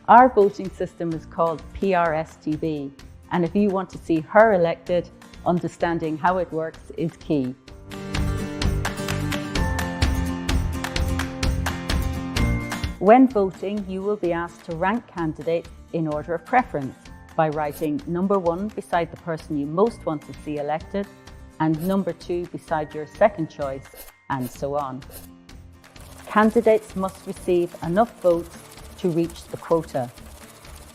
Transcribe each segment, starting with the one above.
Our voting system is called PRSTV, and if you want to see her elected, understanding how it works is key. When voting, you will be asked to rank candidates in order of preference by writing number 1 beside the person you most want to see elected and number 2 beside your second choice, and so on. Candidates must receive enough votes to reach the quota.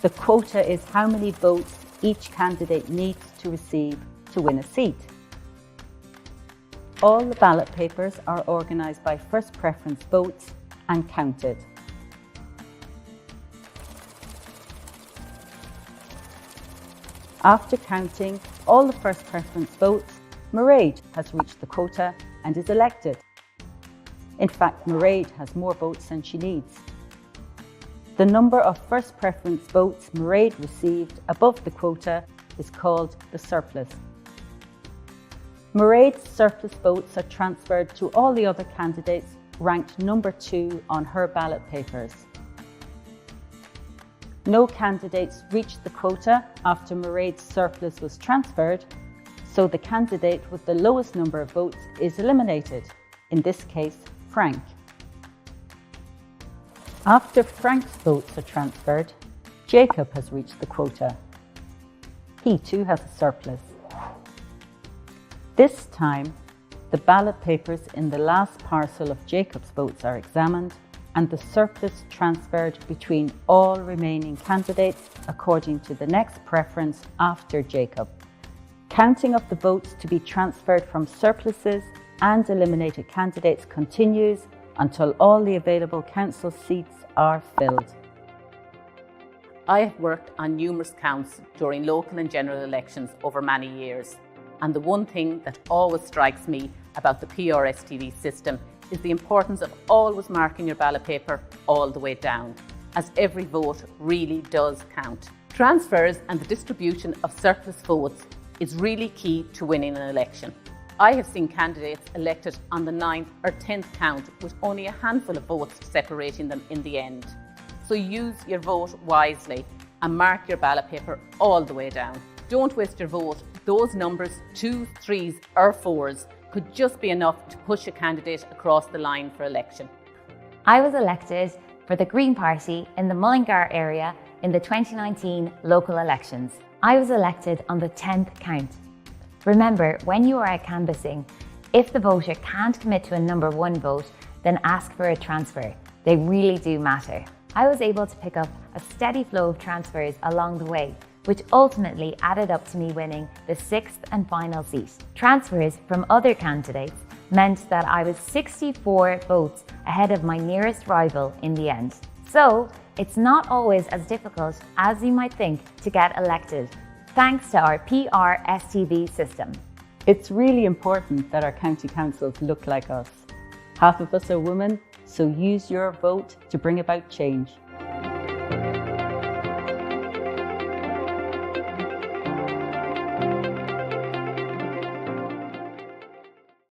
The quota is how many votes each candidate needs to receive to win a seat. All the ballot papers are organised by first preference votes and counted. After counting all the first preference votes, Mairead has reached the quota and is elected. In fact, Mairead has more votes than she needs. The number of first preference votes Mairead received above the quota is called the surplus. Mairead's surplus votes are transferred to all the other candidates ranked number 2 on her ballot papers. No candidates reached the quota after Mairead's surplus was transferred, so the candidate with the lowest number of votes is eliminated, in this case, Frank. After Frank's votes are transferred, Jacob has reached the quota. He too has a surplus. This time, the ballot papers in the last parcel of Jacob's votes are examined and the surplus transferred between all remaining candidates according to the next preference after Jacob. Counting of the votes to be transferred from surpluses and eliminated candidates continues until all the available council seats are filled. I have worked on numerous counts during local and general elections over many years, and the one thing that always strikes me about the PRSTV system is the importance of always marking your ballot paper all the way down, as every vote really does count. Transfers and the distribution of surplus votes is really key to winning an election. I have seen candidates elected on the 9th or 10th count with only a handful of votes separating them in the end. So use your vote wisely and mark your ballot paper all the way down. Don't waste your vote. Those numbers, 2s, 3s or 4s, could just be enough to push a candidate across the line for election. I was elected for the Green Party in the Mullingar area in the 2019 local elections. I was elected on the 10th count. Remember, when you are out canvassing, if the voter can't commit to a number 1 vote, then ask for a transfer. They really do matter. I was able to pick up a steady flow of transfers along the way, which ultimately added up to me winning the 6th and final seat. Transfers from other candidates meant that I was 64 votes ahead of my nearest rival in the end. So, it's not always as difficult as you might think to get elected, thanks to our PRSTV system. It's really important that our county councils look like us. Half of us are women, so use your vote to bring about change.